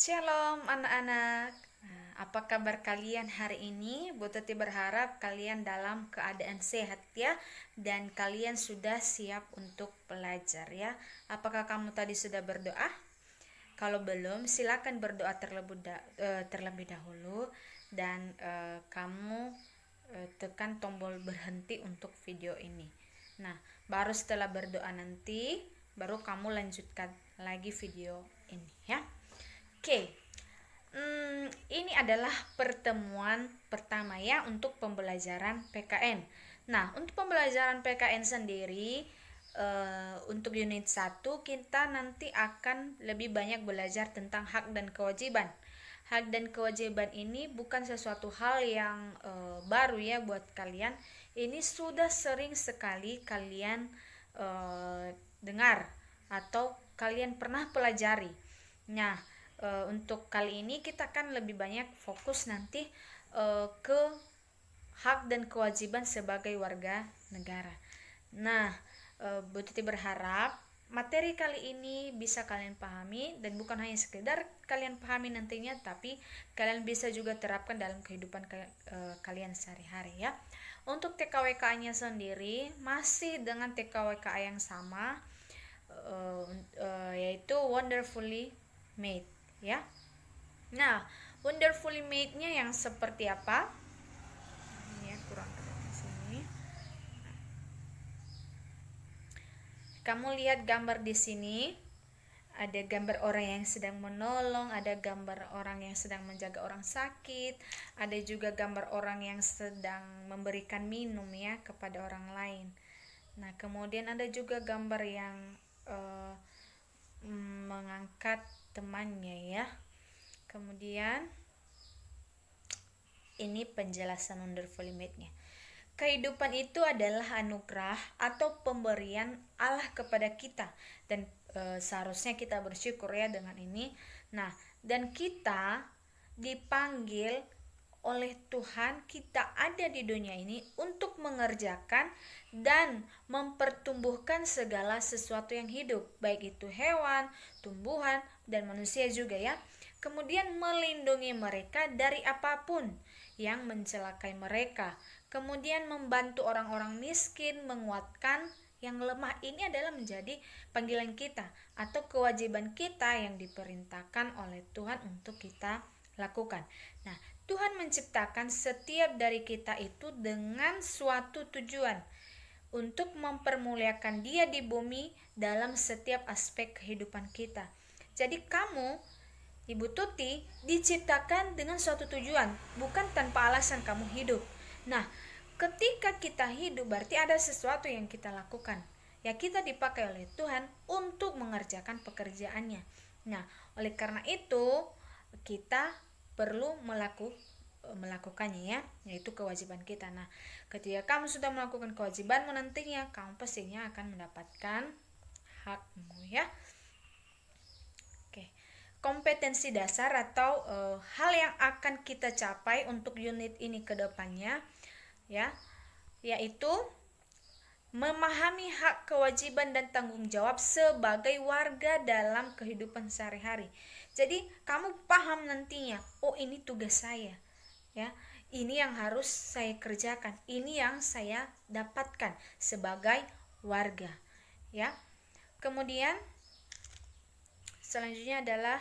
Shalom anak-anak. Apa kabar kalian hari ini? Bu Teti berharap kalian dalam keadaan sehat ya, dan kalian sudah siap untuk belajar ya. Apakah kamu tadi sudah berdoa? Kalau belum, silakan berdoa terlebih dahulu dan kamu tekan tombol berhenti untuk video ini. Nah, baru setelah berdoa nanti baru kamu lanjutkan lagi video ini ya. Oke, ini adalah pertemuan pertama ya untuk pembelajaran PKN. Nah, untuk pembelajaran PKN sendiri, untuk unit 1 kita nanti akan lebih banyak belajar tentang hak dan kewajiban. Hak dan kewajiban ini bukan sesuatu hal yang baru ya buat kalian. Ini sudah sering sekali kalian dengar atau kalian pernah pelajari. Nah, untuk kali ini kita akan lebih banyak fokus nanti ke hak dan kewajiban sebagai warga negara. Nah, Bu Titi berharap materi kali ini bisa kalian pahami, dan bukan hanya sekedar kalian pahami nantinya, tapi kalian bisa juga terapkan dalam kehidupan kalian sehari-hari ya. Untuk TKWK-nya sendiri masih dengan TKWK yang sama, yaitu Wonderfully Made ya. Nah, Wonderfully Made-nya yang seperti apa? Ini ya, kurang terang sini. Kamu lihat gambar di sini. Ada gambar orang yang sedang menolong, ada gambar orang yang sedang menjaga orang sakit, ada juga gambar orang yang sedang memberikan minum ya kepada orang lain. Nah, kemudian ada juga gambar yang mengangkat temannya ya. Kemudian ini penjelasan Wonderfully Made-nya. Kehidupan itu adalah anugerah atau pemberian Allah kepada kita, dan seharusnya kita bersyukur ya dengan ini. Nah, dan kita dipanggil oleh Tuhan, kita ada di dunia ini untuk mengerjakan dan mempertumbuhkan segala sesuatu yang hidup, baik itu hewan, tumbuhan, dan manusia juga ya. Kemudian melindungi mereka dari apapun yang mencelakai mereka. Kemudian membantu orang-orang miskin, menguatkan yang lemah. Ini adalah menjadi panggilan kita atau kewajiban kita yang diperintahkan oleh Tuhan untuk kita lakukan. Nah, Tuhan menciptakan setiap dari kita itu dengan suatu tujuan untuk mempermuliakan Dia di bumi dalam setiap aspek kehidupan kita. Jadi kamu, Ibu Tuti, diciptakan dengan suatu tujuan, bukan tanpa alasan kamu hidup. Nah, ketika kita hidup berarti ada sesuatu yang kita lakukan. Ya, kita dipakai oleh Tuhan untuk mengerjakan pekerjaannya. Nah, oleh karena itu kita perlu melakukannya ya, yaitu kewajiban kita. Nah, ketika kamu sudah melakukan kewajibanmu nantinya, kamu pastinya akan mendapatkan hakmu ya. Kompetensi dasar atau hal yang akan kita capai untuk unit ini ke depannya ya, yaitu memahami hak, kewajiban, dan tanggung jawab sebagai warga dalam kehidupan sehari-hari. Jadi kamu paham nantinya, oh ini tugas saya ya, ini yang harus saya kerjakan, ini yang saya dapatkan sebagai warga ya. Kemudian selanjutnya adalah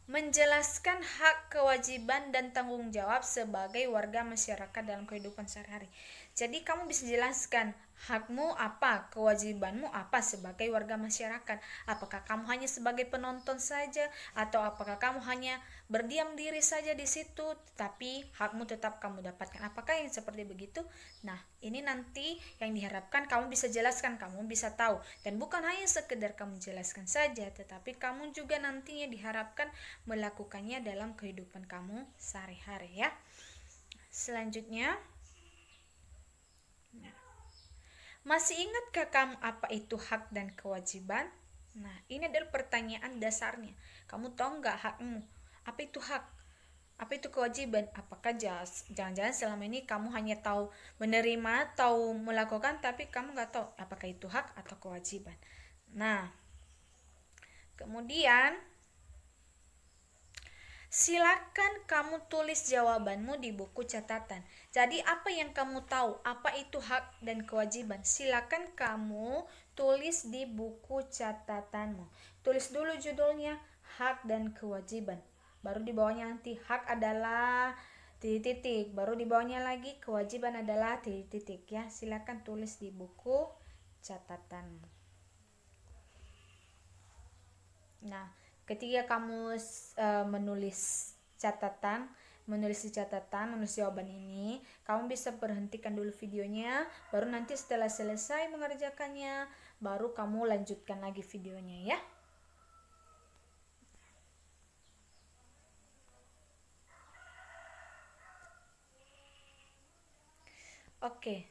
menjelaskan hak, kewajiban, dan tanggung jawab sebagai warga masyarakat dalam kehidupan sehari-hari. Jadi kamu bisa jelaskan hakmu apa, kewajibanmu apa sebagai warga masyarakat. Apakah kamu hanya sebagai penonton saja, atau apakah kamu hanya berdiam diri saja di situ tapi hakmu tetap kamu dapatkan? Apakah yang seperti begitu? Nah, ini nanti yang diharapkan kamu bisa jelaskan, kamu bisa tahu, dan bukan hanya sekedar kamu jelaskan saja, tetapi kamu juga nantinya diharapkan melakukannya dalam kehidupan kamu sehari-hari ya. Selanjutnya, masih ingatkah kamu apa itu hak dan kewajiban? Nah, ini adalah pertanyaan dasarnya. Kamu tahu nggak hakmu? Apa itu hak? Apa itu kewajiban? Apakah jangan-jangan selama ini kamu hanya tahu menerima, tahu melakukan, tapi kamu nggak tahu apakah itu hak atau kewajiban. Nah, kemudian Silakan kamu tulis jawabanmu di buku catatan. Jadi apa yang kamu tahu, apa itu hak dan kewajiban, silakan kamu tulis di buku catatanmu. Tulis dulu judulnya, hak dan kewajiban. Baru di bawahnya nanti hak adalah titik-titik, baru di bawahnya lagi kewajiban adalah titik-titik ya. Silakan tulis di buku catatanmu. Nah, ketika kamu menulis di catatan, menulis jawaban ini, kamu bisa berhentikan dulu videonya, baru nanti setelah selesai mengerjakannya, baru kamu lanjutkan lagi videonya ya. Oke,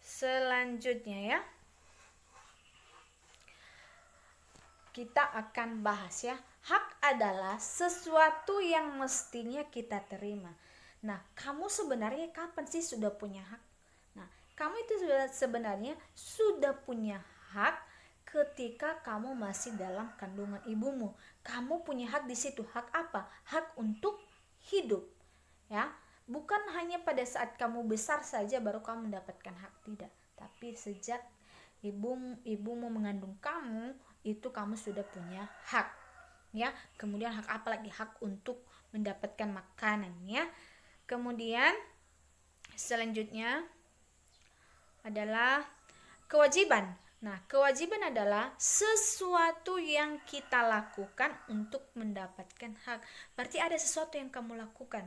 selanjutnya ya, kita akan bahas ya, hak adalah sesuatu yang mestinya kita terima. Nah, kamu sebenarnya kapan sih sudah punya hak? Nah, kamu itu sebenarnya sudah punya hak ketika kamu masih dalam kandungan ibumu. Kamu punya hak di situ. Hak apa? Hak untuk hidup. Ya, bukan hanya pada saat kamu besar saja baru kamu mendapatkan hak, tidak. Tapi sejak ibumu mengandung kamu, itu kamu sudah punya hak ya. Kemudian hak apa lagi? Hak untuk mendapatkan makanan ya. Kemudian selanjutnya adalah kewajiban. Nah, kewajiban adalah sesuatu yang kita lakukan untuk mendapatkan hak. Berarti ada sesuatu yang kamu lakukan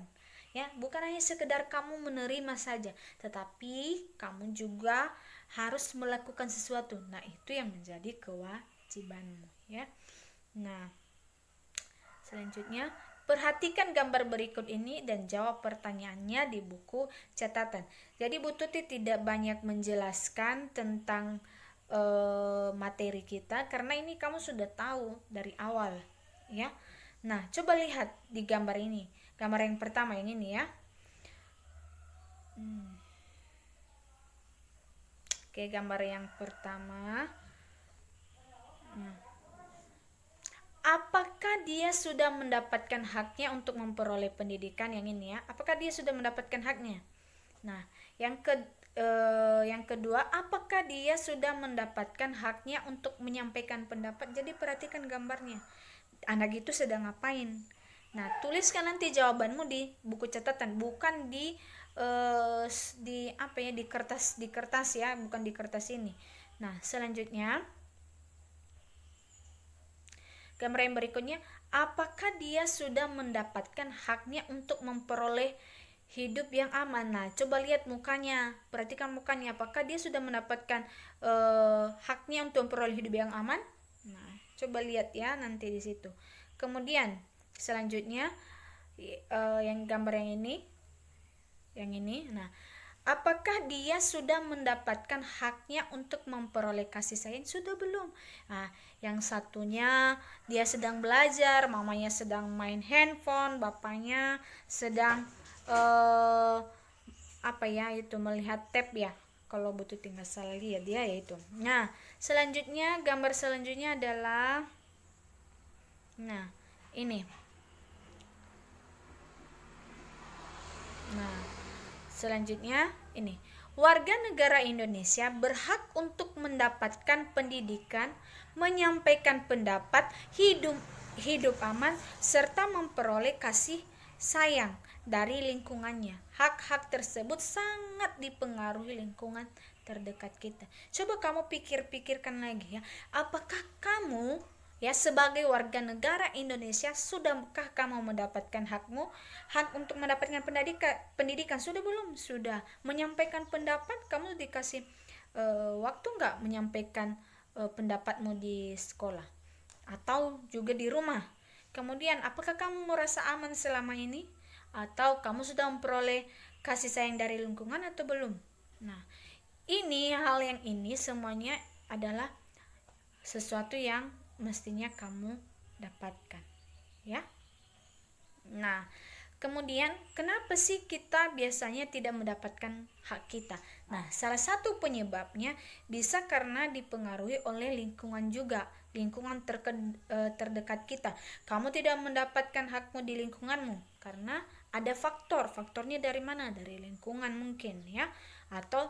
ya, bukan hanya sekedar kamu menerima saja, tetapi kamu juga harus melakukan sesuatu. Nah, itu yang menjadi kewajibanmu ya. Nah, selanjutnya perhatikan gambar berikut ini dan jawab pertanyaannya di buku catatan. Jadi Bu Tuti tidak banyak menjelaskan tentang materi kita karena ini kamu sudah tahu dari awal ya. Nah, coba lihat di gambar ini. Gambar yang pertama ini nih ya. Oke, gambar yang pertama. Apakah dia sudah mendapatkan haknya untuk memperoleh pendidikan? Yang ini ya. Apakah dia sudah mendapatkan haknya? Nah, yang kedua, apakah dia sudah mendapatkan haknya untuk menyampaikan pendapat? Jadi perhatikan gambarnya. Anak itu sedang ngapain? Nah, tuliskan nanti jawabanmu di buku catatan, bukan di apa ya, di kertas ya, bukan di kertas ini. Nah, selanjutnya gambar yang berikutnya, apakah dia sudah mendapatkan haknya untuk memperoleh hidup yang aman? Nah, coba lihat mukanya, perhatikan mukanya, apakah dia sudah mendapatkan haknya untuk memperoleh hidup yang aman? Nah, coba lihat ya nanti di situ. Kemudian selanjutnya yang gambar yang ini, nah, apakah dia sudah mendapatkan haknya untuk memperoleh kasih sayang? Sudah belum? Nah, yang satunya dia sedang belajar, mamanya sedang main handphone, bapaknya sedang apa ya itu, melihat tab ya. Kalau butuh tinggal salah lihat dia ya itu. Nah, selanjutnya gambar selanjutnya adalah, nah, ini. Nah, selanjutnya ini. Warga negara Indonesia berhak untuk mendapatkan pendidikan, menyampaikan pendapat, hidup aman, serta memperoleh kasih sayang dari lingkungannya. Hak-hak tersebut sangat dipengaruhi lingkungan terdekat kita. Coba kamu pikirkan lagi ya. Apakah kamu ya sebagai warga negara Indonesia, sudahkah kamu mendapatkan hakmu? Hak untuk mendapatkan pendidikan sudah belum? Sudah. Menyampaikan pendapat, kamu dikasih waktu nggak menyampaikan pendapatmu di sekolah atau juga di rumah? Kemudian apakah kamu merasa aman selama ini? Atau kamu sudah memperoleh kasih sayang dari lingkungan atau belum? Nah, ini hal yang ini semuanya adalah sesuatu yang mestinya kamu dapatkan ya. Nah, Kemudian, kenapa sih kita biasanya tidak mendapatkan hak kita? Nah, salah satu penyebabnya bisa karena dipengaruhi oleh lingkungan juga, lingkungan terdekat kita. Kamu tidak mendapatkan hakmu di lingkunganmu karena ada faktornya dari mana? Dari lingkungan mungkin ya, atau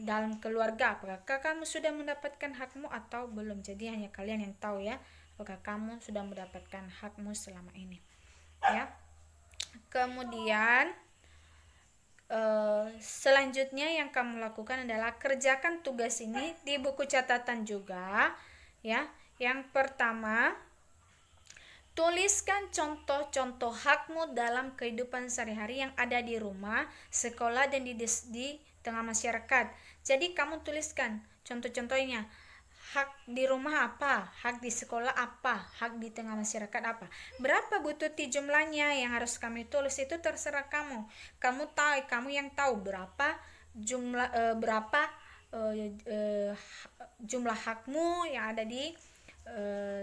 dalam keluarga. Apakah kamu sudah mendapatkan hakmu atau belum? Jadi hanya kalian yang tahu ya, apakah kamu sudah mendapatkan hakmu selama ini, ya. Kemudian selanjutnya yang kamu lakukan adalah kerjakan tugas ini di buku catatan juga, ya. Yang pertama, tuliskan contoh-contoh hakmu dalam kehidupan sehari-hari yang ada di rumah, sekolah, dan di tengah masyarakat. Jadi kamu tuliskan contoh-contohnya. Hak di rumah apa, hak di sekolah apa, hak di tengah masyarakat apa. Berapa butuh jumlahnya yang harus kami tulis itu terserah kamu. Kamu yang tahu berapa jumlah hakmu yang ada di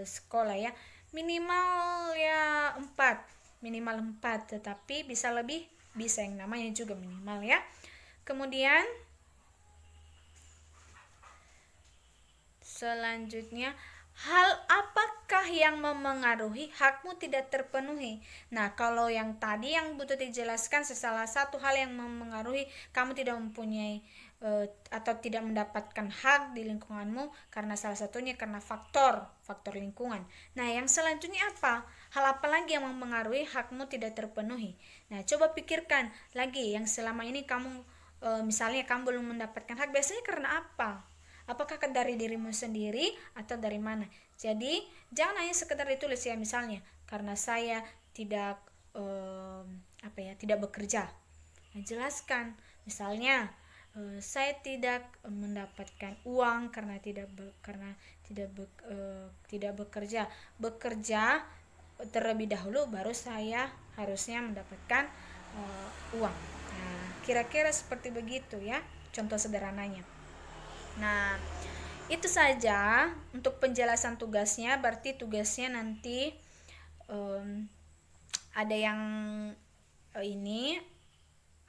sekolah ya. Minimal ya 4, tetapi bisa lebih, bisa yang namanya juga minimal ya. Kemudian selanjutnya, hal apakah yang memengaruhi hakmu tidak terpenuhi? Nah, kalau yang tadi yang butuh dijelaskan, salah satu hal yang memengaruhi kamu tidak mempunyai atau tidak mendapatkan hak di lingkunganmu karena salah satunya karena faktor lingkungan. Nah, yang selanjutnya apa? Hal apa lagi yang memengaruhi hakmu tidak terpenuhi? Nah, coba pikirkan lagi yang selama ini kamu misalnya kamu belum mendapatkan hak, biasanya karena apa? Apakah dari dirimu sendiri atau dari mana? Jadi jangan hanya sekedar ditulis ya, misalnya karena saya tidak tidak bekerja. Nah, jelaskan misalnya saya tidak mendapatkan uang karena tidak bekerja. Bekerja terlebih dahulu baru saya harusnya mendapatkan uang. Nah, kira-kira seperti begitu ya, contoh sederhananya. Nah, itu saja untuk penjelasan tugasnya. Berarti tugasnya nanti ada yang ini,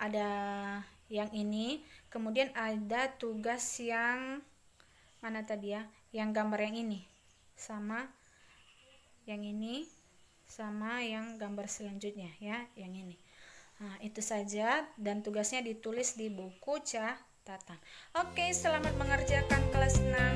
ada yang ini, kemudian ada tugas yang mana tadi ya, yang gambar yang ini sama yang ini sama yang gambar selanjutnya ya, yang ini. Nah, itu saja, dan tugasnya ditulis di buku catatan. Oke, selamat mengerjakan kelas 6.